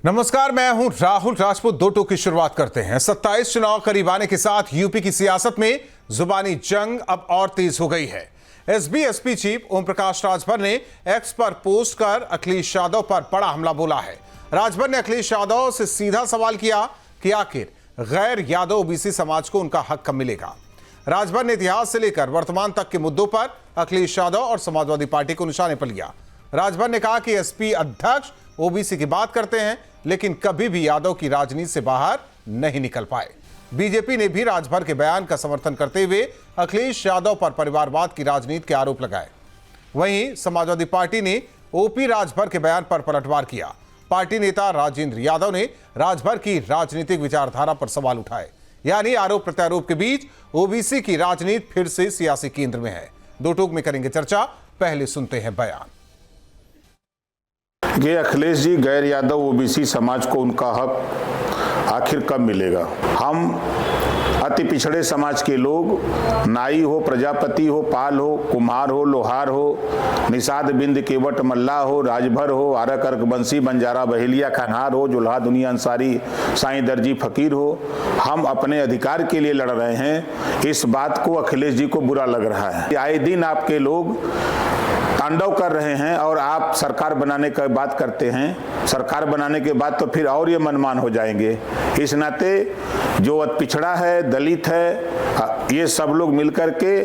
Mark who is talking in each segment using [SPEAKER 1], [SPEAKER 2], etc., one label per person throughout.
[SPEAKER 1] नमस्कार, मैं हूं राहुल राजपूत। दो टूक की शुरुआत करते हैं। 27 चुनाव करीब आने के साथ यूपी की सियासत में जुबानी जंग अब और तेज हो गई है। एसबी चीफ ओम प्रकाश राजभर ने एक्स पर पोस्ट कर अखिलेश यादव पर बड़ा हमला बोला है। राजभर ने अखिलेश यादव से सीधा सवाल किया कि आखिर गैर यादव ओबीसी समाज को उनका हक कब मिलेगा। राजभर ने इतिहास से लेकर वर्तमान तक के मुद्दों पर अखिलेश यादव और समाजवादी पार्टी को निशाने पर लिया। राजभर ने कहा कि एसपी अध्यक्ष ओबीसी की बात करते हैं लेकिन कभी भी यादव की राजनीति से बाहर नहीं निकल पाए। बीजेपी ने भी राजभर के बयान का समर्थन करते हुए अखिलेश यादव पर परिवारवाद की राजनीति के आरोप लगाए। वहीं समाजवादी पार्टी ने ओपी राजभर के बयान पर पलटवार किया। पार्टी नेता राजेंद्र यादव ने राजभर की राजनीतिक विचारधारा पर सवाल उठाए। यानी आरोप प्रत्यारोप के बीच ओबीसी की राजनीति फिर से सियासी केंद्र में है। दो टूक में करेंगे चर्चा, पहले सुनते हैं बयान।
[SPEAKER 2] ये अखिलेश जी, गैर यादव ओबीसी समाज को उनका हक आखिर कब मिलेगा। हम अति पिछड़े समाज के लोग, नाई हो, प्रजापति हो, पाल हो, कुम्हार हो, लोहार हो, निषाद बिंद केवट मल्ला हो, राजभर हो, आरक अर्क बंसी बंजारा बहेलिया खनहार हो, जुल्हा दुनिया अंसारी साईं दर्जी फकीर हो, हम अपने अधिकार के लिए लड़ रहे हैं। इस बात को अखिलेश जी को बुरा लग रहा है। आए दिन आपके लोग तांडव कर रहे हैं और आप सरकार बनाने की बात करते हैं। सरकार बनाने के बाद तो फिर और ये मनमान हो जाएंगे। इस नाते जो पिछड़ा है, दलित है, ये सब लोग मिलकर के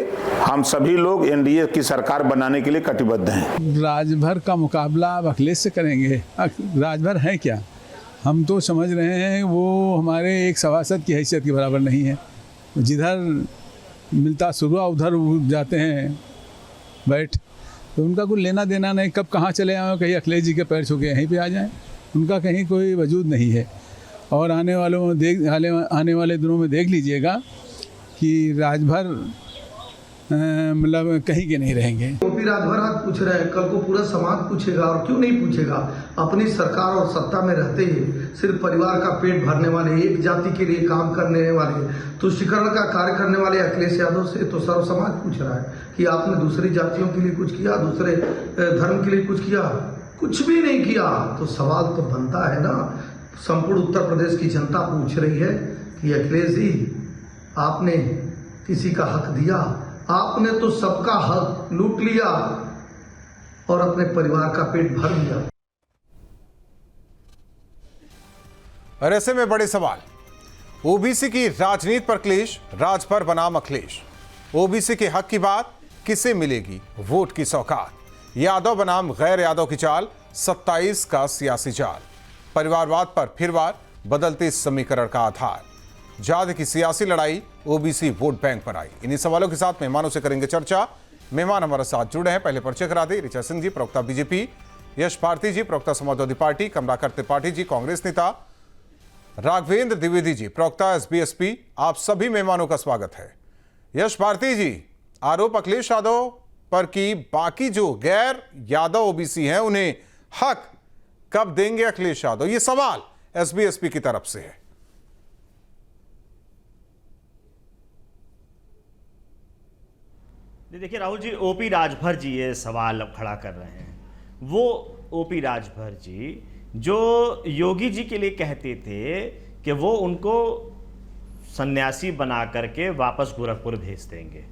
[SPEAKER 2] हम सभी लोग एनडीए की सरकार बनाने के लिए कटिबद्ध हैं।
[SPEAKER 3] राजभर का मुकाबला अब अखिलेश से करेंगे। राजभर है क्या? हम तो समझ रहे हैं वो हमारे एक सभासद की हैसियत के बराबर नहीं है। जिधर मिलता सुबह उधर जाते हैं बैठ, तो उनका कोई लेना देना नहीं। कब कहाँ चले आए, कहीं अखिलेश जी के पैर छू के यहीं पे आ जाएं, उनका कहीं कोई वजूद नहीं है। और आने वाले दिनों में देख लीजिएगा कि राजभर मतलब कहीं के नहीं रहेंगे।
[SPEAKER 4] ओपी राजभर आज पूछ रहे हैं, कल को पूरा समाज पूछेगा। और क्यों नहीं पूछेगा? अपनी सरकार और सत्ता में रहते ही सिर्फ परिवार का पेट भरने वाले, एक जाति के लिए काम करने वाले, तुष्टिकरण का कार्य करने वाले अखिलेश यादव से तो सर्व समाज पूछ रहा है कि आपने दूसरी जातियों के लिए कुछ किया, दूसरे धर्म के लिए कुछ किया? कुछ भी नहीं किया। तो सवाल तो बनता है ना। संपूर्ण उत्तर प्रदेश की जनता पूछ रही है कि अखिलेश जी, आपने किसी का हक दिया? आपने तो सबका हक लूट लिया और अपने परिवार का पेट भर लिया।
[SPEAKER 1] और ऐसे में बड़े सवाल, ओबीसी की राजनीति पर क्लेश, राजभर बनाम अखिलेश। ओबीसी के हक की बात किसे मिलेगी वोट की सौगात। यादव बनाम गैर यादव की चाल, 27 का सियासी जाल। परिवारवाद पर फिर वार, बदलते समीकरण का आधार। जाति की सियासी लड़ाई, ओबीसी वोट बैंक पर आई। इन्हीं सवालों के साथ मेहमानों से करेंगे चर्चा। मेहमान हमारे साथ जुड़े हैं। पहले परिचय करा दें। ऋचा सिंह जी, प्रवक्ता बीजेपी, यश भारती जी, प्रवक्ता समाजवादी पार्टी, कमलाकर त्रिपाठी जी, कांग्रेस नेता, राघवेंद्र द्विवेदी जी, प्रवक्ता एसबी। आप सभी मेहमानों का स्वागत है। यश भारती जी, आरोप अखिलेश यादव पर कि बाकी जो गैर यादव ओबीसी हैं उन्हें हक कब देंगे अखिलेश यादव, ये सवाल एसबी की तरफ से है।
[SPEAKER 5] देखिए राहुल जी, ओपी राजभर जी ये सवाल अब खड़ा कर रहे हैं। वो ओपी राजभर जी जो योगी जी के लिए कहते थे कि वो उनको सन्यासी बना करके वापस गोरखपुर भेज देंगे,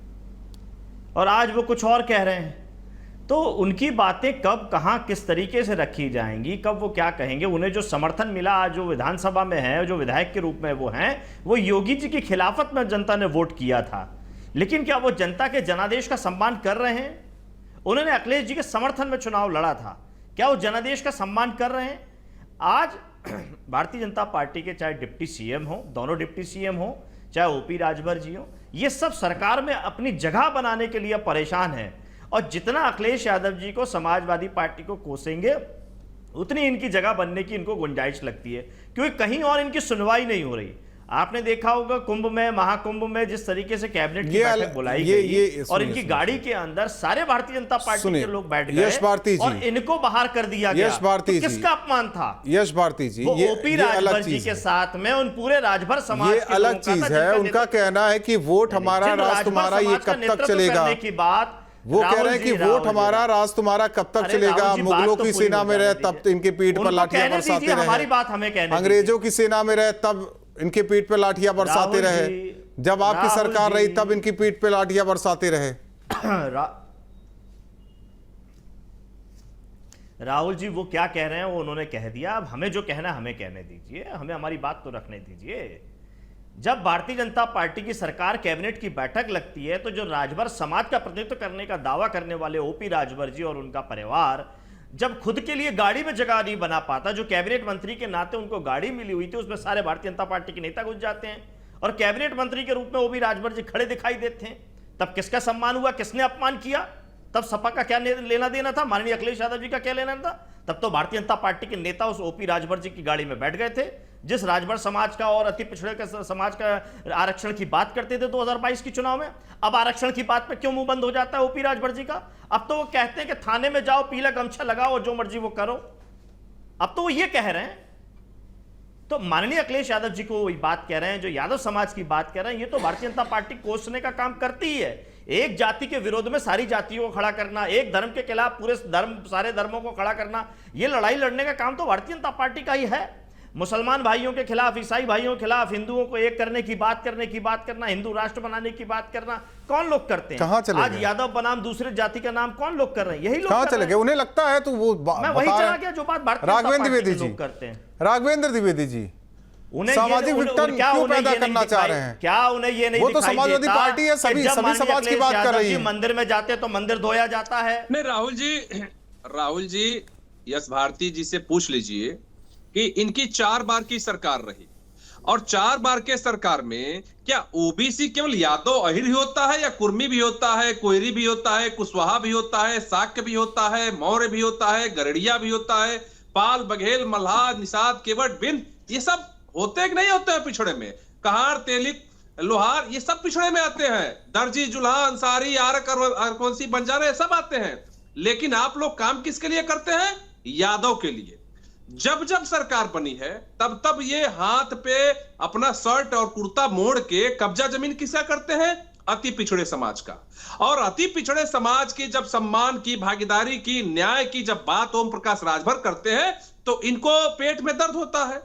[SPEAKER 5] और आज वो कुछ और कह रहे हैं। तो उनकी बातें कब, कहां, किस तरीके से रखी जाएंगी, कब वो क्या कहेंगे? उन्हें जो समर्थन मिला आज जो विधानसभा में है, जो विधायक के रूप में वो हैं, वो योगी जी की खिलाफत में जनता ने वोट किया था। लेकिन क्या वो जनता के जनादेश का सम्मान कर रहे हैं? उन्होंने अखिलेश जी के समर्थन में चुनाव लड़ा था, क्या वो जनादेश का सम्मान कर रहे हैं? आज भारतीय जनता पार्टी के चाहे डिप्टी सीएम हो, दोनों डिप्टी सीएम हो, चाहे ओपी राजभर जी हो, ये सब सरकार में अपनी जगह बनाने के लिए परेशान है। और जितना अखिलेश यादव जी को, समाजवादी पार्टी को कोसेंगे, उतनी इनकी जगह बनने की इनको गुंजाइश लगती है, क्योंकि कहीं और इनकी सुनवाई नहीं हो रही। आपने देखा होगा कुंभ में, महाकुंभ में जिस तरीके से कैबिनेट की बैठक बुलाई गई और इनकी गाड़ी के अंदर सारे भारतीय जनता पार्टी के लोग बैठ गए और इनको बाहर कर दिया गया। तो किसका अपमान था?
[SPEAKER 1] यश भारती जी,
[SPEAKER 5] वो ओपी राजभर जी के साथ में उन पूरे राजभर समाज
[SPEAKER 1] ये अलग चीज है। उनका कहना है कि वोट हमारा, राज तुम्हारा, ये कब तक चलेगा?
[SPEAKER 5] की बात
[SPEAKER 1] वो कह रहे हैं कि वोट हमारा राज तुम्हारा कब तक चलेगा, मुगलों की सेना में रहे तब इनके पीठ पर लाठियां बरसाते रहे,
[SPEAKER 5] हमारी बात हमें कहने
[SPEAKER 1] अंग्रेजों की सेना में रहे तब इनके पीठ पर लाठियां बरसाते रहे, जब आपकी सरकार रही तब इनकी पीठ पर लाठियां बरसाते रहे।
[SPEAKER 5] राहुल जी वो क्या कह रहे हैं वो उन्होंने कह दिया, अब हमें जो कहना है हमें कहने दीजिए, हमें हमारी बात तो रखने दीजिए। जब भारतीय जनता पार्टी की सरकार कैबिनेट की बैठक लगती है तो जो राजभर समाज का प्रतिनिधित्व करने का दावा करने वाले ओपी राजभर जी और उनका परिवार जब खुद के लिए गाड़ी में जगह नहीं बना पाता, जो कैबिनेट मंत्री के नाते उनको गाड़ी मिली हुई थी उसमें सारे भारतीय जनता पार्टी के नेता घुस जाते हैं और कैबिनेट मंत्री के रूप में ओपी राजभर जी खड़े दिखाई देते हैं, तब किसका सम्मान हुआ, किसने अपमान किया? तब सपा का क्या लेना देना था, माननीय अखिलेश यादव जी का क्या लेना था? तब तो भारतीय जनता पार्टी के नेता उस ओपी राजभर जी की गाड़ी में बैठ गए थे। जिस राजभर समाज का और अति पिछड़े के समाज का आरक्षण की बात करते थे 2022 के चुनाव में, अब आरक्षण की बात पे क्यों मुंह बंद हो जाता है ओपी राजभर जी का? अब तो वो कहते हैं कि थाने में जाओ, पीला गमछा लगाओ, जो मर्जी वो करो। अब तो वो ये कह रहे हैं। तो माननीय अखिलेश यादव जी को वही बात कह रहे हैं, जो यादव समाज की बात कह रहे हैं, ये तो भारतीय जनता पार्टी कोसने का काम करती ही है। एक जाति के विरोध में सारी जातियों को खड़ा करना, एक धर्म के खिलाफ पूरे सारे धर्मों को खड़ा करना, ये लड़ाई लड़ने का काम तो भारतीय जनता पार्टी का ही है। मुसलमान भाइयों के खिलाफ, ईसाई भाइयों के खिलाफ, हिंदुओं को एक करने की बात करना, हिंदू राष्ट्र बनाने की बात करना कौन लोग करते हैं?
[SPEAKER 1] कहां चले
[SPEAKER 5] आज
[SPEAKER 1] गए?
[SPEAKER 5] यादव बनाम दूसरे जाति का नाम कौन लोग कर रहे हैं? यही लोग
[SPEAKER 1] कहां चले गए? उन्हें लगता है तो वो
[SPEAKER 5] मैं वही चला गया जो बात भारतीय जनता पार्टी के लोग करते हैं।
[SPEAKER 1] राघवेंद्र द्विवेदी जी
[SPEAKER 5] उन्हें
[SPEAKER 1] सामाजिक विघटन क्यों पैदा करना चाह रहे हैं?
[SPEAKER 5] क्या उन्हें ये नहीं
[SPEAKER 1] वो तो
[SPEAKER 5] दिखाई
[SPEAKER 1] समाजवादी
[SPEAKER 5] देता
[SPEAKER 1] पार्टी है, सभी समाज की बात कर रही है।
[SPEAKER 5] मंदिर में जाते तो मंदिर धोया जाता है।
[SPEAKER 6] नहीं राहुल जी यश भारती जी से पूछ लीजिए कि इनकी 4 बार की सरकार रही और 4 बार के सरकार में क्या ओबीसी केवल यादव अहिर ही होता है या कुर्मी भी होता है, कोयरी भी होता है, कुशवाहा भी होता है, साक्य भी होता है, मौर्य भी होता है, गरड़िया भी होता है, पाल, बघेल, मल्हार, निषाद, केवट, बिंद, ये सब होते कि नहीं होते हैं पिछड़े में? कहार, तेलिक, लोहार, ये सब पिछड़े में आते हैं। दर्जी, जुल्हा, अंसारी, आरक, अरकोंसी, बंजारा, ये सब आते हैं। लेकिन आप लोग काम किसके लिए करते हैं? यादव के लिए। जब जब सरकार बनी है तब तब ये हाथ पे अपना शर्ट और कुर्ता मोड़ के कब्जा जमीन किसका करते हैं? अति पिछड़े समाज का। और अति पिछड़े समाज की जब सम्मान की, भागीदारी की, न्याय की जब बात ओम प्रकाश राजभर करते हैं तो इनको पेट में दर्द होता है।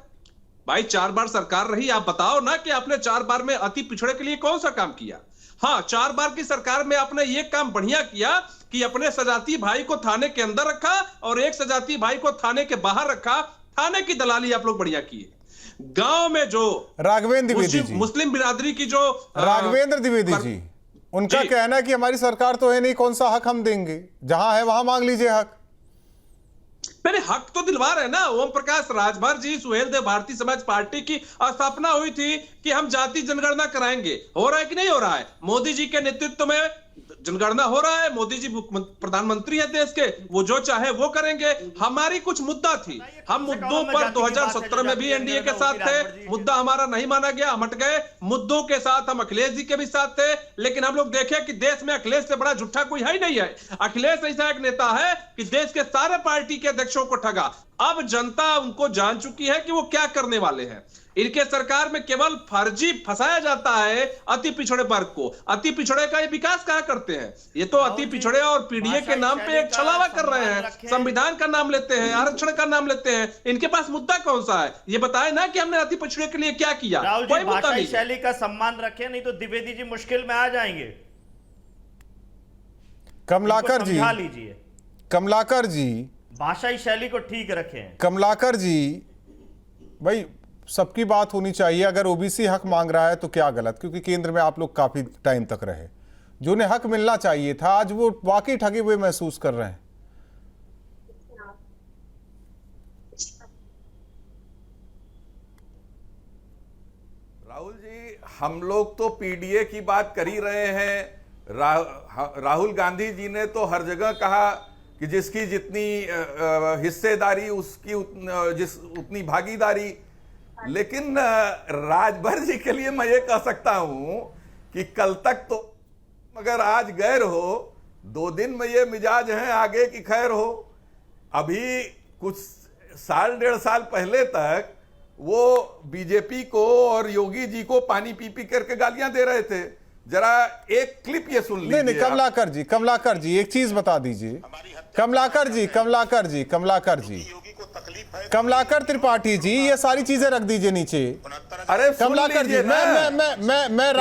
[SPEAKER 6] भाई 4 बार सरकार रही, आप बताओ ना कि आपने 4 बार में अति पिछड़े के लिए कौन सा काम किया? हाँ, 4 बार की सरकार में आपने ये काम बढ़िया किया कि अपने सजाती भाई को थाने के अंदर रखा और एक सजाती भाई को थाने के बाहर रखा। थाने की दलाली आप लोग बढ़िया किए। गांव में जो
[SPEAKER 1] राघवेंद्र द्विवेदी जी,
[SPEAKER 6] मुस्लिम बिरादरी की जो
[SPEAKER 1] राघवेंद्र द्विवेदी जी, उनका कहना है कि हमारी सरकार तो है नहीं, कौन सा हक हम देंगे? जहां है वहां मांग लीजिए हक।
[SPEAKER 6] मेरे हक तो दिलवा रहे ना। ओम प्रकाश राजभर जी, सुहेल देव भारतीय समाज पार्टी की स्थापना हुई थी कि हम जाति जनगणना कराएंगे। हो रहा है कि नहीं हो रहा है? मोदी जी के नेतृत्व में जनगणना हो रहा है। मोदी जी प्रधानमंत्री है देश के, वो जो चाहे वो करेंगे। हमारी कुछ मुद्दा थी, हम मुद्दों पर 2017 में भी एनडीए के साथ थे, मुद्दा हमारा नहीं माना गया, हम हट गए। मुद्दों के साथ हम अखिलेश जी के भी साथ थे, लेकिन हम लोग देखे कि देश में अखिलेश से बड़ा झूठा कोई है ही नहीं है। अखिलेश ऐसा एक नेता है कि देश के सारे पार्टी के अध्यक्षों को ठगा। अब जनता उनको जान चुकी है कि वो क्या करने वाले हैं। इनके सरकार में केवल फर्जी फंसाया जाता है अति पिछड़े वर्ग को। अति पिछड़े का ये विकास कहां करते हैं? ये तो अति पिछड़े और पीडीए के नाम पे एक छलावा कर रहे हैं, संविधान का नाम लेते हैं, आरक्षण का नाम लेते हैं। इनके पास मुद्दा कौन सा है? ये बताए ना कि हमने अति पिछड़े के लिए क्या किया।
[SPEAKER 5] कोई मुद्दा नहीं। शैली का सम्मान रखें, नहीं तो द्विवेदी जी मुश्किल में आ जाएंगे।
[SPEAKER 1] कमलाकर जी,
[SPEAKER 5] लीजिए
[SPEAKER 1] कमलाकर जी,
[SPEAKER 5] भाषाई शैली को ठीक रखें।
[SPEAKER 1] कमलाकर जी, भाई सबकी बात होनी चाहिए। अगर ओबीसी हक मांग रहा है तो क्या गलत? क्योंकि केंद्र में आप लोग काफी टाइम तक रहे, जो उन्हें हक मिलना चाहिए था, आज वो वाकई ठगे हुए महसूस कर रहे हैं।
[SPEAKER 7] राहुल जी, हम लोग तो पीडीए की बात कर ही रहे हैं। राहुल गांधी जी ने तो हर जगह कहा कि जिसकी जितनी हिस्सेदारी उसकी उतनी भागीदारी। लेकिन राजभर जी के लिए मैं ये कह सकता हूं कि कल तक तो, मगर आज गैर हो, 2 दिन में ये मिजाज है, आगे की खैर हो। अभी कुछ साल 1.5 साल पहले तक वो बीजेपी को और योगी जी को पानी पी पी करके गालियां दे रहे थे। जरा एक क्लिप ये सुन लीजिए।
[SPEAKER 1] नहीं कमलाकर जी एक चीज बता दीजिए। कमलाकर त्रिपाठी जी ये सारी चीजें रख दीजिए नीचे।
[SPEAKER 7] अरे
[SPEAKER 1] कमलाकर जी मैं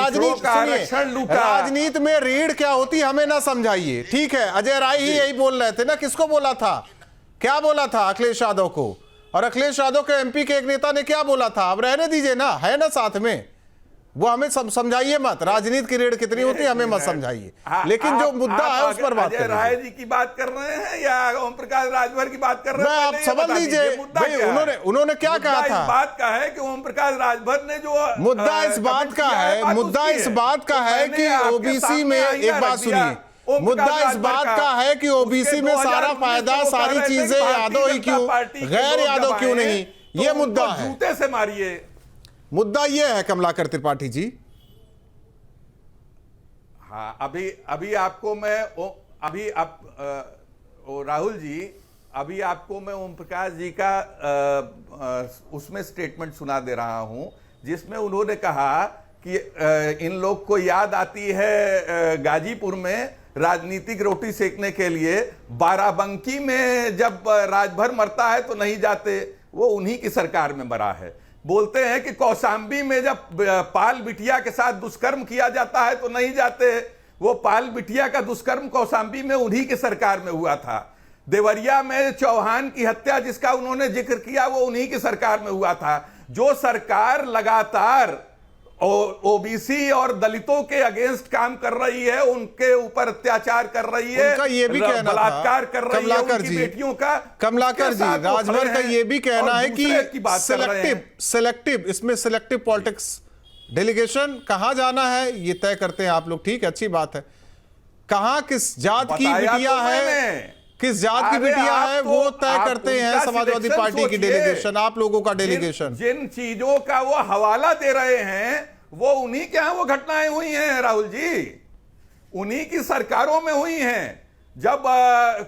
[SPEAKER 1] राजनीति में रीढ़ क्या होती हमें ना समझाइए, ठीक है। अजय राय ही यही बोल रहे थे ना, किसको बोला था, क्या बोला था? अखिलेश यादव को। और अखिलेश यादव के एमपी के एक नेता ने क्या बोला था? अब रहने दीजिए ना, है ना साथ में, वो हमें समझाइए मत। राजनीति की रेड कितनी होती है हमें मत समझाइए, लेकिन जो मुद्दा है उस पर बात
[SPEAKER 7] करें। राय जी की बात कर रहे हैं या ओम प्रकाश राजभर की बात कर रहे हैं?
[SPEAKER 1] आप समझ लीजिए उन्होंने क्या कहा था।
[SPEAKER 7] इस बात का है कि ओम प्रकाश राजभर ने जो
[SPEAKER 1] मुद्दा इस बात का है कि ओबीसी में, एक बात सुनिए, मुद्दा इस बात का है कि ओबीसी में सारा फायदा, सारी चीजें यादव ही क्यों, गैर यादव क्यों नहीं, ये मुद्दा है।
[SPEAKER 7] जूते से मारिए,
[SPEAKER 1] मुद्दा ये है कमलाकर त्रिपाठी जी।
[SPEAKER 7] हाँ, अभी आपको मैं राहुल जी, अभी आपको मैं ओम प्रकाश जी का उसमें स्टेटमेंट सुना दे रहा हूं, जिसमें उन्होंने कहा कि इन लोग को याद आती है गाजीपुर में राजनीतिक रोटी सेकने के लिए, बाराबंकी में जब राजभर मरता है तो नहीं जाते, वो उन्हीं की सरकार में मरा है। बोलते हैं कि कौशाम्बी में जब पाल बिटिया के साथ दुष्कर्म किया जाता है तो नहीं जाते, वो पाल बिटिया का दुष्कर्म कौशाम्बी में उन्हीं की सरकार में हुआ था। देवरिया में चौहान की हत्या जिसका उन्होंने जिक्र किया वो उन्हीं की सरकार में हुआ था। जो सरकार लगातार ओबीसी और दलितों के अगेंस्ट काम कर रही है, उनके ऊपर अत्याचार कर रही है,
[SPEAKER 1] उनका ये भी कहना
[SPEAKER 7] बलात्कार कर रही है उनकी बेटियों का।
[SPEAKER 1] कमलाकर जी, राजभर का ये भी कहना है कि सिलेक्टिव, इसमें सिलेक्टिव पॉलिटिक्स, डेलीगेशन कहां जाना है ये तय करते हैं आप लोग, ठीक है, अच्छी बात है। कहां किस जात की बिटिया है, किस जात की बिटिया है वो तय करते हैं समाजवादी पार्टी की डेलीगेशन, आप लोगों का डेलीगेशन।
[SPEAKER 7] जिन चीजों का वो हवाला दे रहे हैं वो उन्हीं के यहां वो घटनाएं हुई हैं राहुल जी, उन्हीं की सरकारों में हुई हैं। जब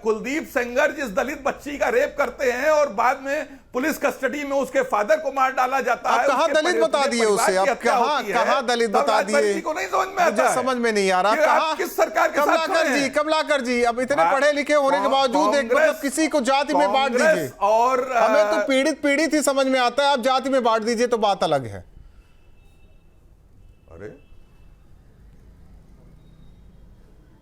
[SPEAKER 7] कुलदीप सेंगर जिस दलित बच्ची का रेप करते हैं और बाद में पुलिस कस्टडी में उसके फादर को मार डाला जाता है,
[SPEAKER 1] कहां दलित बता दिए उसे, अब कहां दलित बता दिए,
[SPEAKER 7] को नहीं समझ में आता,
[SPEAKER 1] मुझे समझ में नहीं आ रहा कहां
[SPEAKER 7] किस सरकार के साथ।
[SPEAKER 1] कमलाकर जी अब इतने पढ़े लिखे होने के बावजूद एक मतलब किसी को जाति में बांट दीजिए,
[SPEAKER 7] और
[SPEAKER 1] हमें तो पीड़ित ही समझ में आता है, आप जाति में बांट दीजिए तो बात अलग है।
[SPEAKER 7] अरे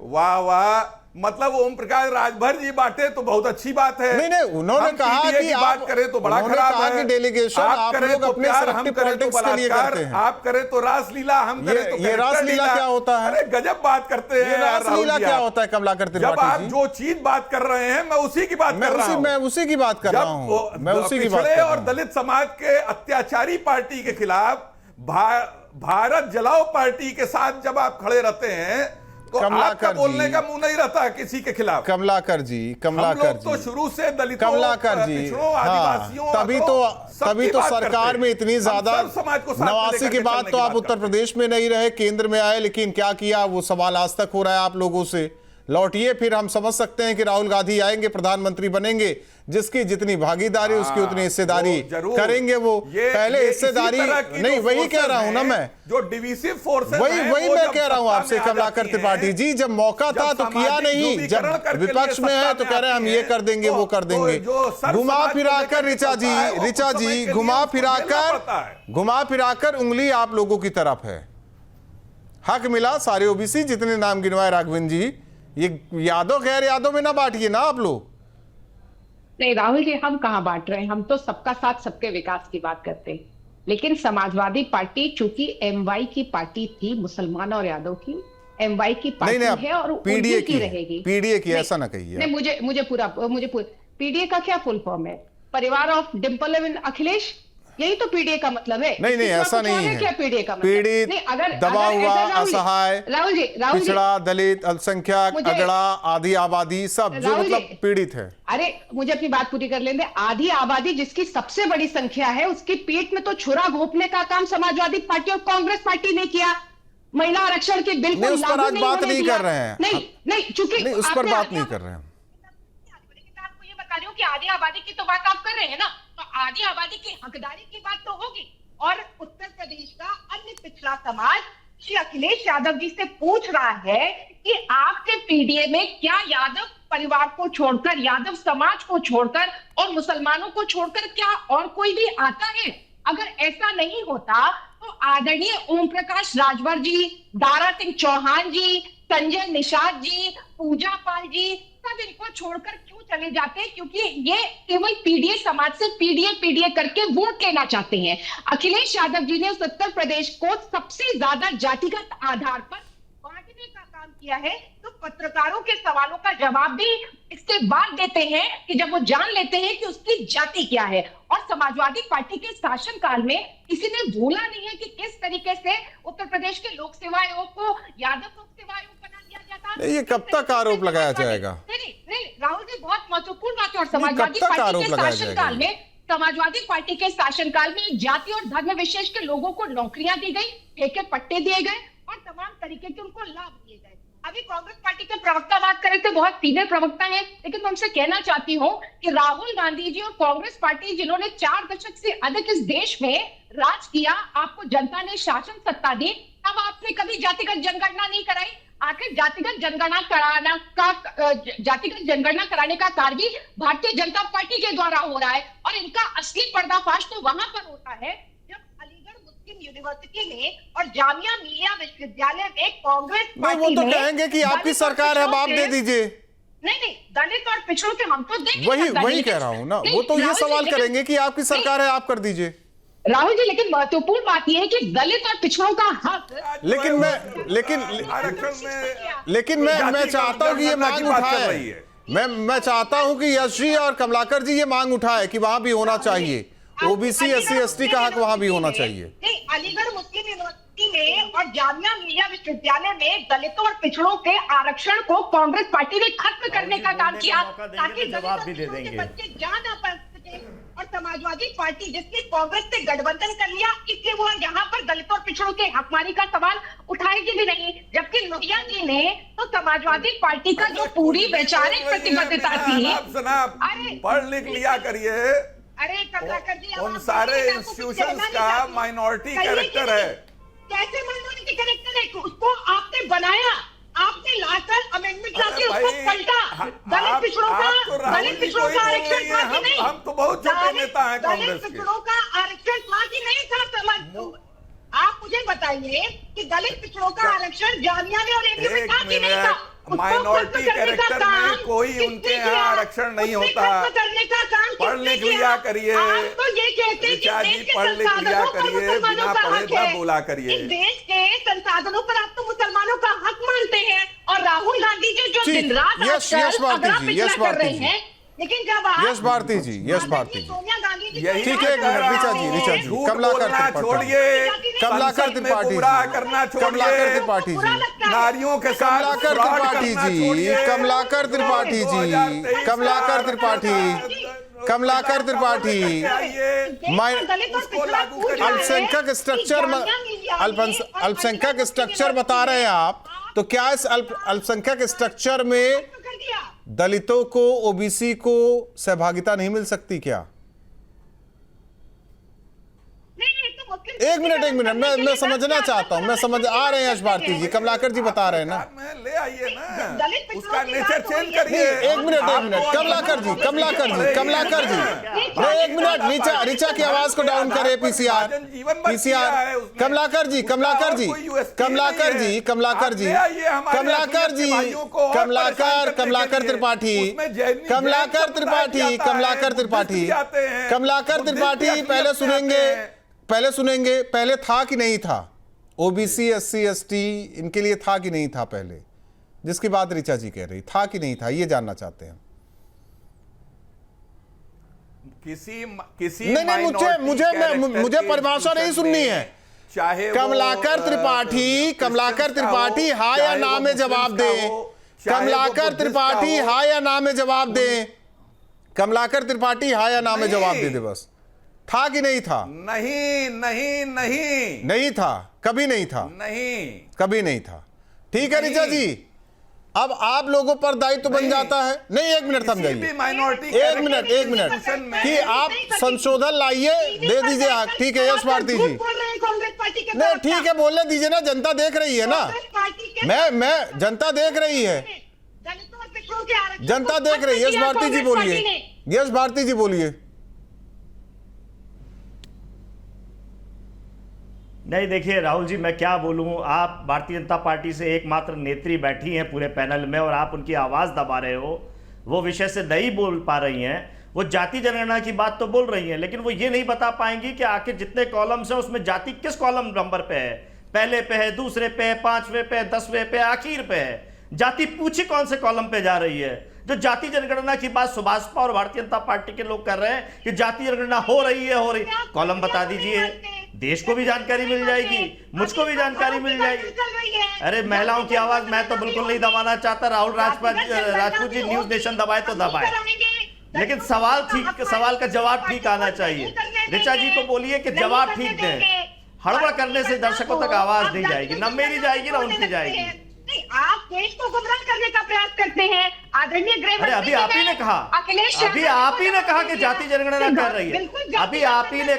[SPEAKER 7] वाह वाह, मतलब ओम प्रकाश राजभर जी बांटे तो बहुत अच्छी बात है।
[SPEAKER 1] नहीं उन्होंने कहा कि
[SPEAKER 7] बात करें तो बड़ा खराब है
[SPEAKER 1] कि डेलीगेशन आप लोग अपने सेलेक्टिव पॉलिटिक्स के लिए करते हैं,
[SPEAKER 7] आप करें तो रासलीला, हम करें तो
[SPEAKER 1] ये रासलीला क्या होता है?
[SPEAKER 7] अरे गजब बात करते हैं,
[SPEAKER 1] रासलीला क्या होता है कमलाकर त्रिपाठी जी?
[SPEAKER 7] जब आप जो चीज बात कर रहे हैं मैं उसी की बात कर रहा हूं,
[SPEAKER 1] मैं उसी की बात कर रहा हूं, मैं उसी की बात कर रहा हूं।
[SPEAKER 7] और दलित समाज के अत्याचारी पार्टी के खिलाफ भारत जलाओ पार्टी के साथ जब आप खड़े रहते हैं तो आपका बोलने का मुंह नहीं रहता किसी के खिलाफ।
[SPEAKER 1] कमलाकर जी
[SPEAKER 7] तो शुरू से दलितों,
[SPEAKER 1] कमलाकर जी,
[SPEAKER 7] आदिवासियों,
[SPEAKER 1] तभी तो सरकार में इतनी ज्यादा 89 के बाद तो आप उत्तर प्रदेश में नहीं रहे, केंद्र में आए, लेकिन क्या किया वो सवाल आज तक हो रहा है आप लोगों से। लौटिए, फिर हम समझ सकते हैं कि राहुल गांधी आएंगे, प्रधानमंत्री बनेंगे, जिसकी जितनी भागीदारी उसकी उतनी हिस्सेदारी करेंगे। वो पहले हिस्सेदारी नहीं, वही कह रहा हूं ना मैं,
[SPEAKER 7] जो डिविसिव फोर्स
[SPEAKER 1] वही मैं कह रहा हूं आपसे कमलाकर त्रिपाठी जी, जब मौका था तो किया नहीं, जब विपक्ष में है तो कह रहे हैं हम ये कर देंगे वो कर देंगे। घुमा फिराकर रिचा जी घुमा फिराकर उंगली आप लोगों की तरफ है। हक मिला सारे ओबीसी जितने नाम गिनवाए राघवेंद्र जी, ये यादव गैर यादव में ना बांटिए ना आप लोग।
[SPEAKER 8] नहीं राहुल जी, हम कहां बांट रहे हैं, हम तो सबका साथ सबके विकास की बात करते हैं। लेकिन समाजवादी पार्टी चूंकि एमवाई की पार्टी थी, मुसलमान और यादव की एमवाई की पार्टी है और
[SPEAKER 1] पीडीए की
[SPEAKER 8] रहेगी।
[SPEAKER 1] पीडीए की ऐसा ना कहिए।
[SPEAKER 8] नहीं, मुझे पूरा पीडीए का क्या फुल फॉर्म है? परिवार ऑफ डिंपल एवं अखिलेश, यही तो पीडीए का मतलब है।
[SPEAKER 1] नहीं ऐसा नहीं है।
[SPEAKER 8] क्या पीडीए का मतलब?
[SPEAKER 1] पीड़ित, दबा हुआ, असहाय,
[SPEAKER 8] राहुल जी,
[SPEAKER 1] पिछड़ा, दलित, अल्पसंख्यक, अगड़ा, आधी आबादी, सब जो मतलब पीड़ित है।
[SPEAKER 8] अरे मुझे अपनी बात पूरी कर लेने। आधी आबादी जिसकी सबसे बड़ी संख्या है, उसकी पीठ में तो छुरा घोंपने का काम समाजवादी पार्टी और कांग्रेस पार्टी ने किया। महिला आरक्षण के बिल को
[SPEAKER 1] लागू नहीं बात नहीं कर रहे हैं।
[SPEAKER 8] नहीं, चूंकि
[SPEAKER 1] उस पर बात नहीं कर रहे हैं।
[SPEAKER 8] आपको ये बता रही हूँ कि आधी आबादी की तो बात आप कर रहे हैं ना, तो आधी आबादी की हकदारी की बात तो होगी। और उत्तर प्रदेश का अन्य पिछड़ा समाज श्री अखिलेश यादव जी से पूछ रहा है कि आपके पीडीए में क्या यादव परिवार को छोड़कर, यादव समाज को छोड़कर और मुसलमानों को छोड़कर क्या और कोई भी आता है? अगर ऐसा नहीं होता तो आदरणीय ओम प्रकाश राजभर जी, दारा सिंह चौहान जी, संजय निषाद जी, पूजा पाल जी सब इनको छोड़कर क्यों चले जाते हैं? क्योंकि ये केवल पीडीए समाज से पीडीए करके वोट लेना चाहते हैं। अखिलेश यादव जी ने उत्तर प्रदेश को सबसे ज्यादा जातिगत आधार पर बांटने का काम किया है, तो पत्रकारों के सवालों का जवाब भी इसके बाद देते हैं कि जब वो जान लेते हैं कि उसकी जाति क्या है। और समाजवादी पार्टी के शासनकाल में किसी ने भूला नहीं है कि किस तरीके से उत्तर प्रदेश के लोक सेवा आयोग को यादव लोक सेवा आयोग बना दिया गया था।
[SPEAKER 1] ये कब तक आरोप लगाया जाएगा?
[SPEAKER 8] नहीं, राहुल जी बहुत महत्वपूर्ण बात है। और समाजवादी पार्टी के शासनकाल में, समाजवादी पार्टी के शासनकाल में जाति और धर्म विशेष के लोगों को नौकरियां दी गई, ठेके पट्टे दिए गए और तमाम तरीके के उनको लाभ दिए गए। अभी कांग्रेस पार्टी के प्रवक्ता बात कर रहे थे, बहुत सीनियर प्रवक्ता हैं, लेकिन मैं उनसे कहना चाहती हूँ कि राहुल गांधी जी और कांग्रेस पार्टी जिन्होंने 4 दशक से अधिक इस देश में राज किया, आपको जनता ने शासन सत्ता दी, तब आपने कभी जातिगत जनगणना नहीं कराई। आखिर जातिगत जनगणना कराने का कार्य भी भारतीय जनता पार्टी के द्वारा हो रहा है। और इनका असली पर्दाफाश तो वहां पर होता है जब अलीगढ़ मुस्लिम यूनिवर्सिटी में और जामिया मिलिया विश्वविद्यालय में कांग्रेस पार्टी
[SPEAKER 1] वो तो कहेंगे कि आपकी सरकार है, अब आप दे दीजिए।
[SPEAKER 8] नहीं, दलित और पिछड़ों के हम तो देंगे।
[SPEAKER 1] वही कह रहा हूं ना, वो तो ये सवाल करेंगे कि आपकी सरकार है, आप कर दीजिए।
[SPEAKER 8] राहुल जी, लेकिन महत्वपूर्ण बात यह है कि दलित और पिछड़ों का हक,
[SPEAKER 1] लेकिन मैं चाहता हूं कि ये मांग उठाए। मैं चाहता हूं कि यश जी और कमलाकर जी ये मांग उठाए कि वहां भी होना चाहिए, ओबीसी SC ST का हक वहां भी होना चाहिए।
[SPEAKER 8] नहीं, अलीगढ़ मुस्लिम यूनिवर्सिटी में और जामिया मिलिया विश्वविद्यालय में दलितों और पिछड़ों के आरक्षण को कांग्रेस पार्टी ने खत्म करने का काम किया ताकि
[SPEAKER 5] जवाब भी दे देंगे।
[SPEAKER 8] बच्चे जा ना पा सके। और समाजवादी पार्टी जिसने कांग्रेस से गठबंधन कर लिया, इसलिए वो यहाँ पर दलितों और पिछड़ों के हकमारी का सवाल उठाएगी भी नहीं। जबकि लोहिया जी ने तो समाजवादी पार्टी का जो पूरी वैचारिक प्रतिबद्धता थी,
[SPEAKER 7] अरे पढ़ लिख लिया करिए,
[SPEAKER 8] अरे कमलाकर जी,
[SPEAKER 7] उन सारे इंस्टीट्यूशंस का माइनॉरिटी कैरेक्टर है।
[SPEAKER 8] कैसे माइनॉरिटी कैरेक्टर है? उसको आपने बनाया, आपने लाकर अमेंडमेंट लाके उसको पलटा। दलित पिछड़ों का आरक्षण था कि नहीं?
[SPEAKER 7] हम तो बहुत छोटे नेता हैं कांग्रेस के।
[SPEAKER 8] दलित पिछड़ों का आरक्षण था कि नहीं था? समझ, आप मुझे बताइए कि दलित पिछड़ों का आरक्षण जामिया में और एमयू में था कि नहीं था?
[SPEAKER 7] माइनॉरिटी कैरेक्टर में कोई उनके यहाँ आरक्षण नहीं होता। पढ़ लिख लिया करिए, ऋचा जी, पढ़ लिख लिया करिए, बिना पढ़े ना बोला करिए।
[SPEAKER 8] देश के संसाधनों पर आप तो मुसलमानों का हक मानते हैं और राहुल गांधी जी जो दिन रात
[SPEAKER 1] यश भारती जी,
[SPEAKER 8] लेकिन जब
[SPEAKER 1] यश भारती जी,
[SPEAKER 8] सोनिया गांधी जी,
[SPEAKER 1] ठीक है, ऋचा जी, कमलाकर
[SPEAKER 7] छोड़िए,
[SPEAKER 1] कमलाकर त्रिपाठी जी, कमलाकर त्रिपाठी जी,
[SPEAKER 7] नारियों के साथ
[SPEAKER 1] कमलाकर त्रिपाठी जी, कमलाकर त्रिपाठी जी, कमलाकर त्रिपाठी, कमलाकर त्रिपाठी, अल्पसंख्यक स्ट्रक्चर बता रहे हैं आप, तो क्या इस अल्पसंख्यक स्ट्रक्चर में दलितों को, ओबीसी को सहभागिता नहीं मिल सकती क्या? एक मिनट मैं समझना चाहता हूं, मैं समझ आ रहे हैं यश भारती जी, कमलाकर जी बता रहे हैं ना,
[SPEAKER 7] ले आइए ना, उसका नेचर चेंज करिए।
[SPEAKER 1] एक मिनट कमलाकर जी, एक मिनट, ऋचा की आवाज को डाउन करे, पीसीआर, कमलाकर त्रिपाठी, पहले सुनेंगे, पहले था कि नहीं था? ओबीसी SC ST इनके लिए था कि नहीं था? पहले जिसकी बात ऋचा जी कह रही, था कि नहीं था, ये जानना चाहते हैं।
[SPEAKER 7] किसी
[SPEAKER 1] नहीं, मुझे परिभाषा नहीं सुननी है।
[SPEAKER 7] चाहे
[SPEAKER 1] कमलाकर त्रिपाठी हाँ या ना में जवाब दे। कमलाकर त्रिपाठी हाँ या ना में जवाब दे। कमलाकर त्रिपाठी हाँ या ना में जवाब दे दे बस। था कि नहीं था? नहीं था, कभी नहीं था, कभी नहीं था। ठीक है ऋचा जी, अब आप लोगों पर दायित्व बन जाता है। नहीं, एक मिनट
[SPEAKER 7] किसी भी
[SPEAKER 1] समझाइए,
[SPEAKER 7] माइनॉरिटी
[SPEAKER 1] एक मिनट कि आप संशोधन लाइए, दे दीजिए हक। ठीक है यश भारती जी, नहीं ठीक है, बोलने दीजिए ना, जनता देख रही है ना। मैं जनता देख रही है, जनता देख रही है। यश भारती जी बोलिए, यश भारती जी बोलिए।
[SPEAKER 5] नहीं देखिए राहुल जी, मैं क्या बोलूं, आप भारतीय जनता पार्टी से एकमात्र नेत्री बैठी हैं पूरे पैनल में और आप उनकी आवाज दबा रहे हो। वो विषय से नहीं बोल पा रही हैं। वो जाति जनगणना की बात तो बोल रही हैं, लेकिन वो ये नहीं बता पाएंगी कि आखिर जितने कॉलम्स हैं उसमें जाति किस कॉलम नंबर पे है, पहले पे है, दूसरे पे है, 5वें पे है, 10वें पे, आखिर पे है। जाति पूछी कौन से कॉलम पे जा रही है। जो जाति जनगणना की बात सुभाषपा और भारतीय जनता पार्टी के लोग कर रहे हैं कि जाति जनगणना हो रही है, कॉलम बता दीजिए, देश को भी जानकारी मिल जाएगी, मुझको भी जानकारी मिल जाएगी। अरे महिलाओं की आवाज मैं तो बिल्कुल नहीं दबाना चाहता। राहुल राजपूत जी न्यूज नेशन दबाए तो दबाए, लेकिन सवाल का जवाब ठीक आना चाहिए। ऋचा जी को बोलिए कि जवाब ठीक दें। हड़बड़ करने से दर्शकों तक आवाज नहीं जाएगी, न मेरी जाएगी ना उनकी जाएगी।
[SPEAKER 8] आप देश को गुमराह करने का प्रयास करते हैं। आदरणीय गृह
[SPEAKER 5] अरे अभी आप ही ने कहा, अभी आप ही ने कहा कि जाति जनगणना कर रही है। अभी आप ही ने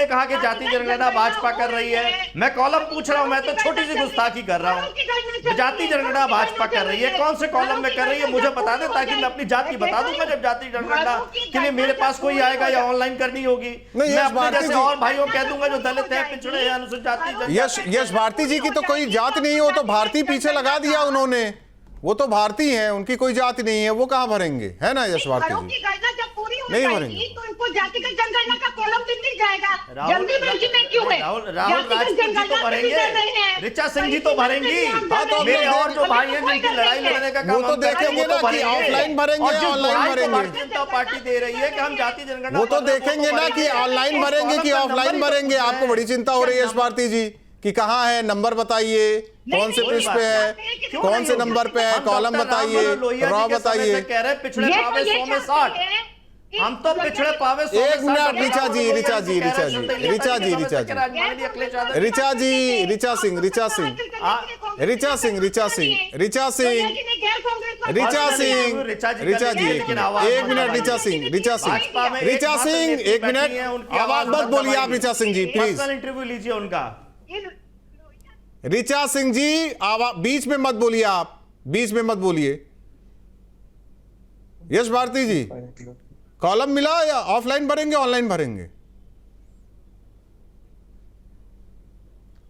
[SPEAKER 5] कहा कि जाति जनगणना भाजपा कर रही है। मैं कॉलम पूछ रहा हूं, मैं तो छोटी सी गुस्ताखी कर रहा हूं। जाति जनगणना भाजपा कर रही है, कौन से कॉलम में कर रही है मुझे बता दे, ताकि मैं अपनी जाति बता दूंगा जब जाति जनगणना के लिए मेरे पास कोई आएगा या ऑनलाइन करनी होगी। मैं अपने जैसे और भाइयों कह दूंगा जो दलित है, पिछड़े हैं, अनुसूचित जाति।
[SPEAKER 1] यश भारती जी की तो कोई जाति नहीं हो, तो भारती पीछे लगा दिया उन्होंने। वो तो भारतीय हैं, उनकी कोई जाति नहीं है, वो कहाँ भरेंगे, है ना यश भारती जी?
[SPEAKER 8] जब पूरी हो
[SPEAKER 1] नहीं
[SPEAKER 8] जाएगी
[SPEAKER 1] भरेंगे
[SPEAKER 8] तो इनको जातिगत जनगणना का कॉलम भी मिल जाएगा। जल्दीबाजी में क्यों है?
[SPEAKER 5] राहुल राजपूत जी तो भरेंगे, ऋचा सिंह जी तो भरेंगी।
[SPEAKER 1] तो
[SPEAKER 5] मेरे और जो भाई हैं जिनकी लड़ाई लड़ने का काम
[SPEAKER 1] वो तो देखेंगे ना कि ऑफलाइन भरेंगे, ऑनलाइन भरेंगे।
[SPEAKER 5] भारतीय जनता पार्टी दे रही है कि हम जाति जनगणना,
[SPEAKER 1] वो तो देखेंगे ना कि ऑनलाइन भरेंगे कि ऑफलाइन भरेंगे। आपको बड़ी चिंता हो रही है यश भारती जी कि कहाँ है, नंबर बताइए, कौन से पृष्ठ पे है, कौन से नंबर पे है, कॉलम बताइए, रॉ बताइए।
[SPEAKER 5] कह रहे पिछड़े पावे 100 में 60, हम तो पिछड़े पावे 100 में 60।
[SPEAKER 1] एक मिनट ऋचा सिंह, ऋचा सिंह, एक मिनट आवाज मत बोलिए आप ऋचा सिंह जी, प्लीज
[SPEAKER 5] इंटरव्यू लीजिए उनका।
[SPEAKER 1] ऋचा सिंह जी आवाज बीच में मत बोलिए, आप बीच में मत बोलिए। यश भारती जी, कॉलम मिला या ऑफलाइन भरेंगे ऑनलाइन भरेंगे?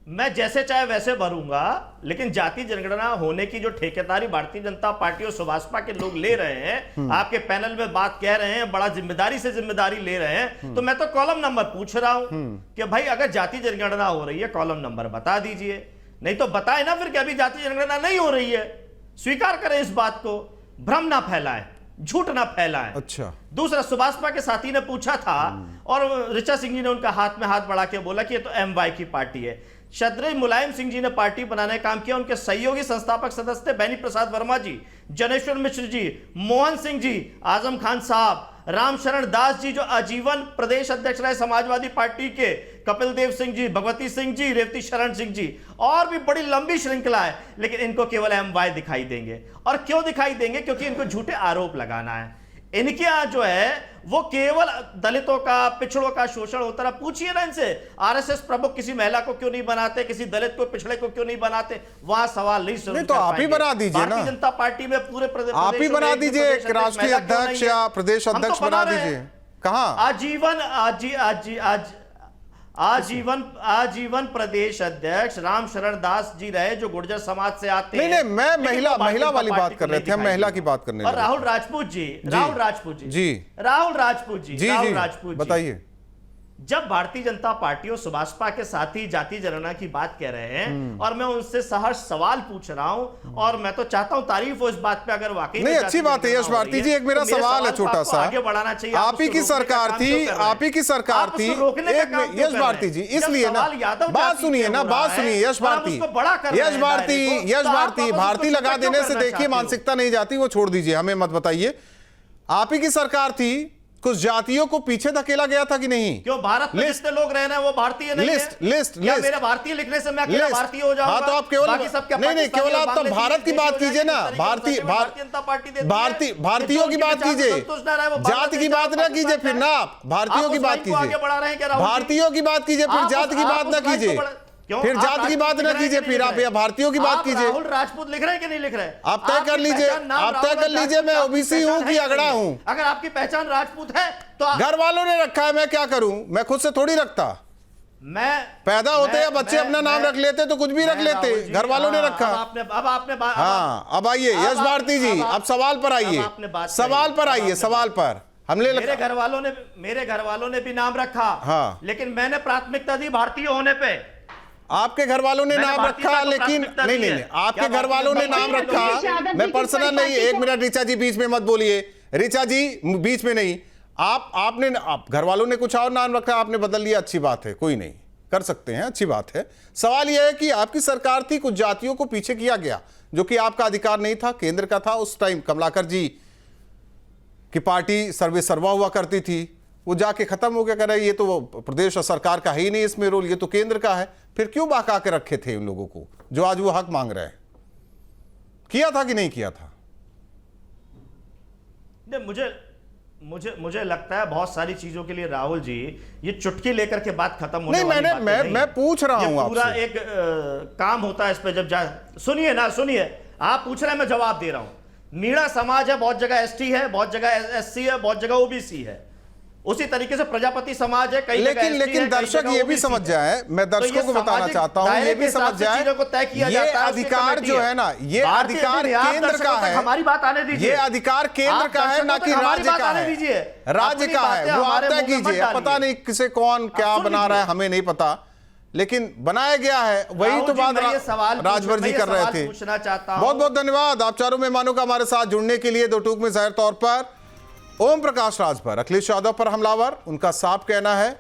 [SPEAKER 5] मैं जैसे चाहे वैसे भरूंगा, लेकिन जाति जनगणना होने की जो ठेकेदारी भारतीय जनता पार्टी और सुभाषपा के लोग ले रहे हैं, आपके पैनल में बात कह रहे हैं, बड़ा जिम्मेदारी से जिम्मेदारी ले रहे हैं, तो मैं तो कॉलम नंबर पूछ रहा हूं कि भाई अगर जाति जनगणना हो रही है कॉलम नंबर बता दीजिए। नहीं तो बताए ना फिर कि अभी जाति जनगणना नहीं हो रही है। स्वीकार करें इस बात को, भ्रम ना फैलाएं, झूठ ना फैलाएं।
[SPEAKER 1] अच्छा,
[SPEAKER 5] दूसरा, सुभाषपा के साथी ने पूछा था और ऋचा सिंह जी ने उनका हाथ में हाथ बढ़ा के बोला कि ये तो एमवाई की पार्टी है। श्रद्धेय मुलायम सिंह जी ने पार्टी बनाने का काम किया। उनके सहयोगी संस्थापक सदस्य बेनी प्रसाद वर्मा जी, जनेश्वर मिश्र जी, मोहन सिंह जी, आजम खान साहब, रामशरण दास जी जो आजीवन प्रदेश अध्यक्ष रहे समाजवादी पार्टी के, कपिल देव सिंह जी, भगवती सिंह जी, रेवती शरण सिंह जी, और भी बड़ी लंबी श्रृंखला है। लेकिन इनको केवल एमवाई दिखाई देंगे। और क्यों दिखाई देंगे? क्योंकि इनको झूठे आरोप लगाना है। इनके यहां जो है वो केवल दलितों का, पिछड़ों का शोषण होता रहा। पूछिए ना इनसे, आरएसएस प्रमुख किसी महिला को क्यों नहीं बनाते, किसी दलित को, पिछड़े को क्यों नहीं बनाते? वहां सवाल नहीं
[SPEAKER 1] तो आप ही बना दीजिए ना।
[SPEAKER 5] भारतीय जनता पार्टी में पूरे प्रदेश
[SPEAKER 1] आप ही बना दीजिए, एक राष्ट्रीय अध्यक्ष या प्रदेश अध्यक्ष बना दीजिए। कहां
[SPEAKER 5] आजीवन प्रदेश अध्यक्ष रामशरण दास जी रहे जो गुर्जर समाज से आते हैं।
[SPEAKER 1] नहीं, मैं महिला वाली बात कर रहे थे, हम महिला की बात करने
[SPEAKER 5] और राहुल राजपूत जी
[SPEAKER 1] बताइए।
[SPEAKER 5] जब भारतीय जनता पार्टी और सुभाषपा के साथी जाति जनगणना की बात कह रहे हैं और मैं उनसे सहर्ष सवाल पूछ रहा हूं, और मैं तो चाहता हूं तारीफ हो इस बात पे, अगर वाकई
[SPEAKER 1] नहीं अच्छी बात है। यश भारती जी, एक मेरा सवाल है छोटा सा,
[SPEAKER 5] आगे बढ़ाना चाहिए।
[SPEAKER 1] आप ही की सरकार थी, यश भारती जी, इसलिए ना बात सुनिए ना, बात सुनिए। यश भारती लगा देने से देखिए मानसिकता नहीं जाती, वो छोड़ दीजिए, हमें मत बताइए। आप ही की सरकार थी, कुछ जातियों को पीछे धकेला गया था कि नहीं?
[SPEAKER 5] क्यों भारत में जितने लोग रह रहे हैं वो भारतीय नहीं
[SPEAKER 1] लिस्ट
[SPEAKER 5] है?
[SPEAKER 1] लिस्ट
[SPEAKER 5] क्या
[SPEAKER 1] लिस्ट
[SPEAKER 5] मेरे भारतीय लिखने से मैं अकेला भारतीय हो जाऊंगा?
[SPEAKER 1] हाँ तो आप केवल
[SPEAKER 5] बाकी सब क्या
[SPEAKER 1] नहीं केवल आप तो भारत की बात कीजिए ना,
[SPEAKER 5] भारतीय जनता पार्टी
[SPEAKER 1] भारतीयों की बात कीजिए, जाति की बात ना कीजिए फिर ना, आप भारतीयों की बात कीजिए, भारतीयों की बात कीजिए फिर जाति की बात ना कीजिए, फिर जाति की बात ना कीजिए, फिर आप भारतीयों की बात कीजिए।
[SPEAKER 5] राहुल राजपूत लिख रहे हैं कि नहीं लिख रहे?
[SPEAKER 1] आप तय कर लीजिए, आप तय कर लीजिए मैं ओबीसी हूं कि अगड़ा हूं।
[SPEAKER 5] अगर आपकी पहचान राजपूत है तो
[SPEAKER 1] घर वालों ने रखा है, मैं क्या करूं? मैं खुद से थोड़ी रखता।
[SPEAKER 5] मैं
[SPEAKER 1] पैदा होते हैं बच्चे अपना नाम रख लेते तो कुछ भी रख लेते, घर वालों ने रखा।
[SPEAKER 5] अब आपने
[SPEAKER 1] हाँ अब आइए यश भारती जी, अब सवाल पर आइए, सवाल पर आइए, सवाल पर। हमने
[SPEAKER 5] मेरे घर वालों ने भी नाम रखा,
[SPEAKER 1] हाँ लेकिन
[SPEAKER 5] मैंने प्राथमिकता दी भारतीय होने पे।
[SPEAKER 1] आपके घर वालों ने नाम रखा, लेकिन नहीं आपके घर वालों ने नाम रखा, मैं पर्सनल नहीं। एक मिनट ऋचा जी बीच में मत बोलिए, ऋचा जी बीच में नहीं। आपने घर वालों ने कुछ और नाम रखा, आपने बदल लिया, अच्छी बात है, कोई नहीं, कर सकते हैं, अच्छी बात है। सवाल यह है कि आपकी सरकार थी, कुछ जातियों को पीछे किया गया जो कि आपका अधिकार नहीं था, केंद्र का था। उस टाइम कमलाकर जी की पार्टी सर्वे सर्वा हुआ करती थी, वो जाके खत्म हो गया, कह रहे ये तो प्रदेश और सरकार का है ही नहीं इसमें रोल, ये तो केंद्र का है। फिर क्यों बहका के रखे थे उन लोगों को जो आज वो हक मांग रहे हैं? किया था कि नहीं किया था?
[SPEAKER 5] मुझे लगता है बहुत सारी चीजों के लिए राहुल जी ये चुटकी लेकर के बात खत्म होने
[SPEAKER 1] नहीं, मैं पूछ रहा हूं आपसे।
[SPEAKER 5] पूरा एक काम होता है इस पे। जब सुनिए आप पूछ रहे हैं, मैं जवाब दे रहा हूं। मीणा समाज है, बहुत जगह एसटी है, बहुत जगह एससी है, बहुत जगह ओबीसी है। उसी तरीके से प्रजापति समाज है, कई
[SPEAKER 1] लेकिन दर्शक ये भी समझ जाए, मैं दर्शकों को बताना चाहता हूं, ये भी समझ जाए, ये अधिकार जो है ना, ये अधिकार केंद्र का है।
[SPEAKER 5] हमारी बात आने दीजिए।
[SPEAKER 1] ये अधिकार केंद्र का है, ना कि राज्य का है। राज्य का है, वो आप तय कीजिए। पता नहीं किसे कौन क्या बना रहा है, हमें नहीं पता, लेकिन बनाया गया है। वही तो बात राजभर जी कर रहे थे। बहुत बहुत धन्यवाद आप चारों मेहमानों का हमारे साथ जुड़ने के लिए। दो टूक में जाहिर तौर पर ओम प्रकाश राज पर, अखिलेश यादव पर हमलावर, उनका साफ कहना है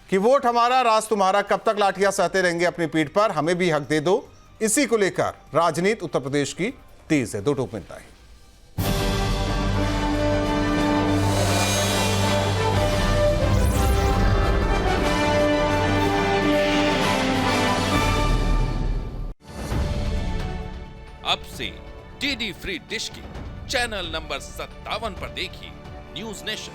[SPEAKER 1] कि वोट हमारा, राज तुम्हारा, कब तक लाठियां सहते रहेंगे अपनी पीठ पर, हमें भी हक दे दो। इसी को लेकर राजनीति उत्तर प्रदेश की तेज है। दो टूक मिलता है।
[SPEAKER 9] अब से डीडी फ्री डिश की चैनल नंबर 57 पर देखिए न्यूज नेशन।